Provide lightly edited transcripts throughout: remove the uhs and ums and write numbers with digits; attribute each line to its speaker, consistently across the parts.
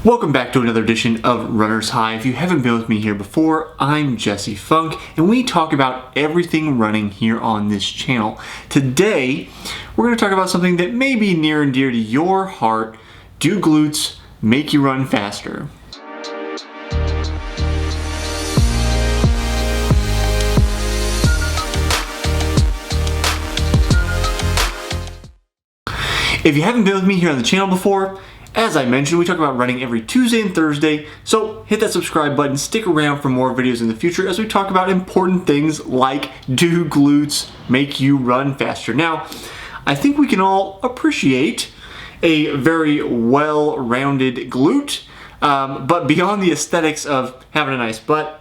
Speaker 1: Welcome back to another edition of Runner's High. If you haven't been with me here before, I'm Jesse Funk, and we talk about everything running here on this channel. Today, we're going to talk about something that may be near and dear to your heart. Do glutes make you run faster? If you haven't been with me here on the channel before, as I mentioned, we talk about running every Tuesday and Thursday, so hit that subscribe button, stick around for more videos in the future as we talk about important things like do glutes make you run faster. Now, I think we can all appreciate a very well-rounded glute, but beyond the aesthetics of having a nice butt,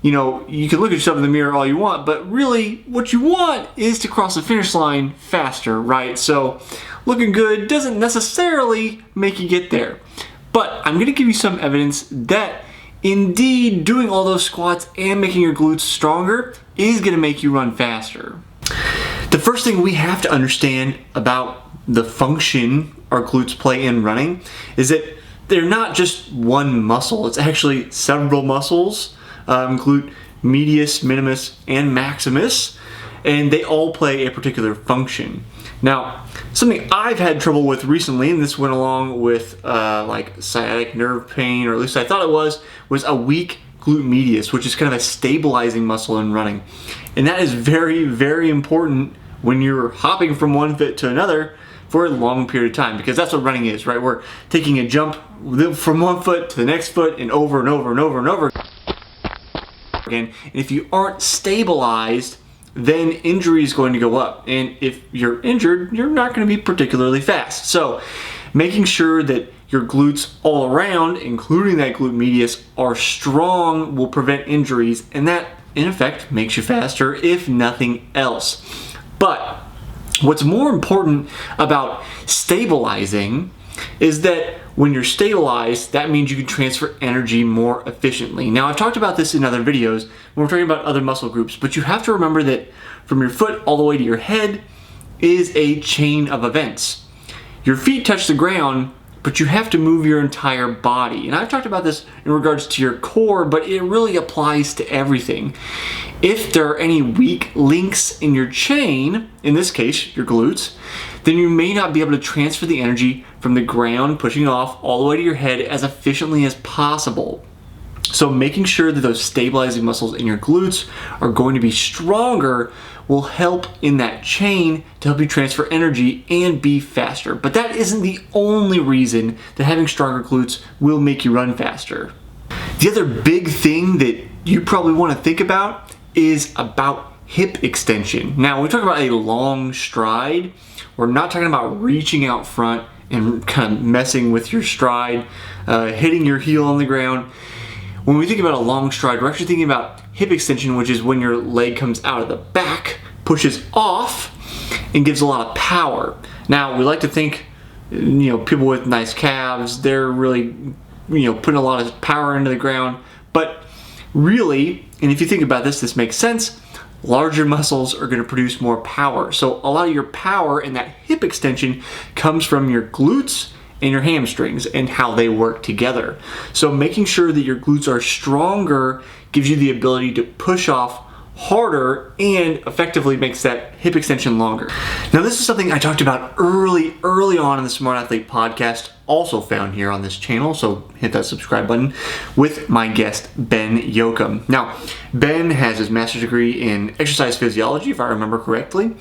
Speaker 1: you know, you can look at yourself in the mirror all you want, but really what you want is to cross the finish line faster, right? So looking good doesn't necessarily make you get there. But I'm gonna give you some evidence that indeed doing all those squats and making your glutes stronger is gonna make you run faster. The first thing we have to understand about the function our glutes play in running is that they're not just one muscle, it's actually several muscles. Glute medius, minimus, and maximus, and they all play a particular function. Now, something I've had trouble with recently, and this went along with like sciatic nerve pain, or at least I thought it was a weak glute medius, which is kind of a stabilizing muscle in running. And that is very, very important when you're hopping from one foot to another for a long period of time, because that's what running is, right? We're taking a jump from one foot to the next foot and over and over and over and over again. And if you aren't stabilized, then injury is going to go up. And if you're injured, you're not going to be particularly fast. So making sure that your glutes all around, including that glute medius, are strong will prevent injuries. And that, in effect, makes you faster, if nothing else. But what's more important about stabilizing is that when you're stabilized, that means you can transfer energy more efficiently. Now, I've talked about this in other videos when we're talking about other muscle groups, but you have to remember that from your foot all the way to your head is a chain of events. Your feet touch the ground, but you have to move your entire body. And I've talked about this in regards to your core, but it really applies to everything. If there are any weak links in your chain, in this case, your glutes, then you may not be able to transfer the energy from the ground, pushing off all the way to your head as efficiently as possible. So making sure that those stabilizing muscles in your glutes are going to be stronger will help in that chain to help you transfer energy and be faster. But that isn't the only reason that having stronger glutes will make you run faster. The other big thing that you probably want to think about is about hip extension. Now, when we talk about a long stride, we're not talking about reaching out front and kind of messing with your stride, hitting your heel on the ground. When we think about a long stride, we're actually thinking about hip extension, which is when your leg comes out of the back, pushes off, and gives a lot of power. Now, we like to think, you know, people with nice calves, they're really, you know, putting a lot of power into the ground. But really, and if you think about this, this makes sense, larger muscles are going to produce more power. So a lot of your power in that hip extension comes from your glutes and your hamstrings and how they work together. So making sure that your glutes are stronger gives you the ability to push off harder and effectively makes that hip extension longer. Now, this is something I talked about early on in the Smart Athlete podcast, also found here on this channel, so hit that subscribe button, with my guest, Ben Yoakum. Now, Ben has his master's degree in exercise physiology, if I remember correctly,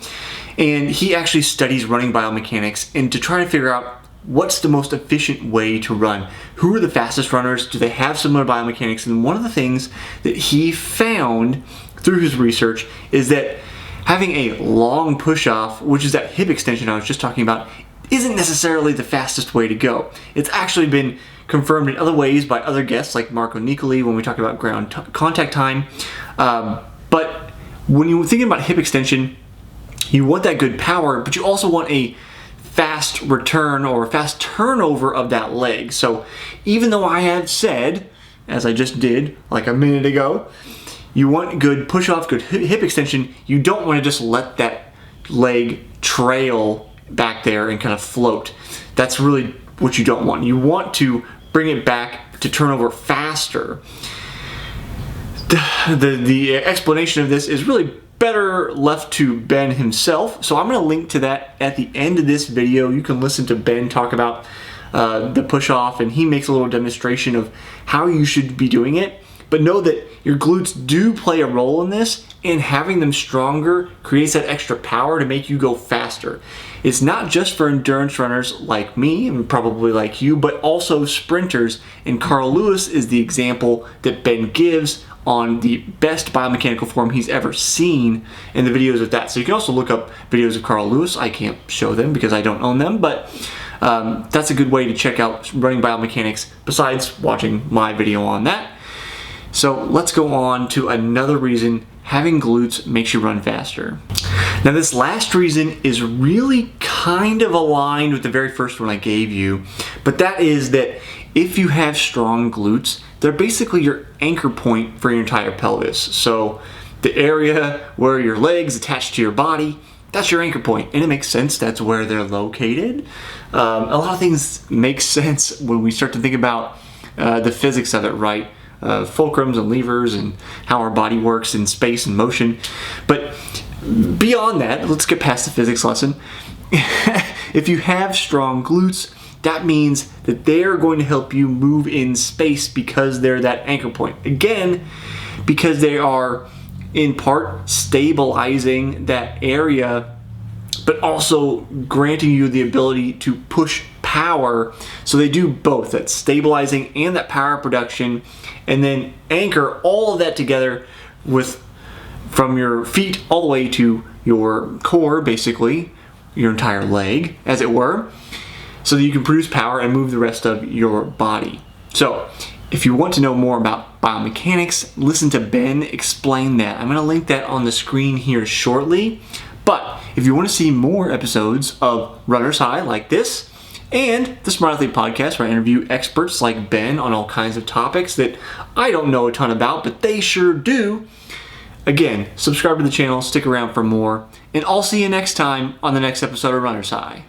Speaker 1: and he actually studies running biomechanics and to try to figure out what's the most efficient way to run. Who are the fastest runners? Do they have similar biomechanics? And one of the things that he found through his research is that having a long push-off, which is that hip extension I was just talking about, isn't necessarily the fastest way to go. It's actually been confirmed in other ways by other guests like Marco Nicoli when we talk about ground contact time. But when you're thinking about hip extension, you want that good power, but you also want a fast return or fast turnover of that leg. So even though I have said, as I just did like a minute ago, you want good push-off, good hip extension, you don't want to just let that leg trail back there and kind of float. That's really what you don't want. You want to bring it back to turn over faster. The explanation of this is really better left to Ben himself, so I'm going to link to that at the end of this video. You can listen to Ben talk about the push-off, and he makes a little demonstration of how you should be doing it. But know that your glutes do play a role in this, and having them stronger creates that extra power to make you go faster. It's not just for endurance runners like me, and probably like you, but also sprinters, and Carl Lewis is the example that Ben gives on the best biomechanical form he's ever seen in the videos of that. So you can also look up videos of Carl Lewis. I can't show them because I don't own them, but that's a good way to check out running biomechanics besides watching my video on that. So let's go on to another reason having glutes makes you run faster. Now this last reason is really kind of aligned with the very first one I gave you, but that is that if you have strong glutes, they're basically your anchor point for your entire pelvis. So the area where your legs attach to your body, that's your anchor point, and it makes sense. That's where they're located. A lot of things make sense when we start to think about the physics of it, right? Fulcrums and levers and how our body works in space and motion. But beyond that, let's get past the physics lesson. If you have strong glutes, that means that they're going to help you move in space because they're that anchor point. Again, because they are in part stabilizing that area, but also granting you the ability to push power. So they do both, that stabilizing and that power production, and then anchor all of that together from your feet all the way to your core, basically, your entire leg, as it were, so that you can produce power and move the rest of your body. So if you want to know more about biomechanics, listen to Ben explain that. I'm going to link that on the screen here shortly. But if you want to see more episodes of Runner's High like this, and the Smart Athlete Podcast, where I interview experts like Ben on all kinds of topics that I don't know a ton about, but they sure do, again, subscribe to the channel, stick around for more, and I'll see you next time on the next episode of Runner's High.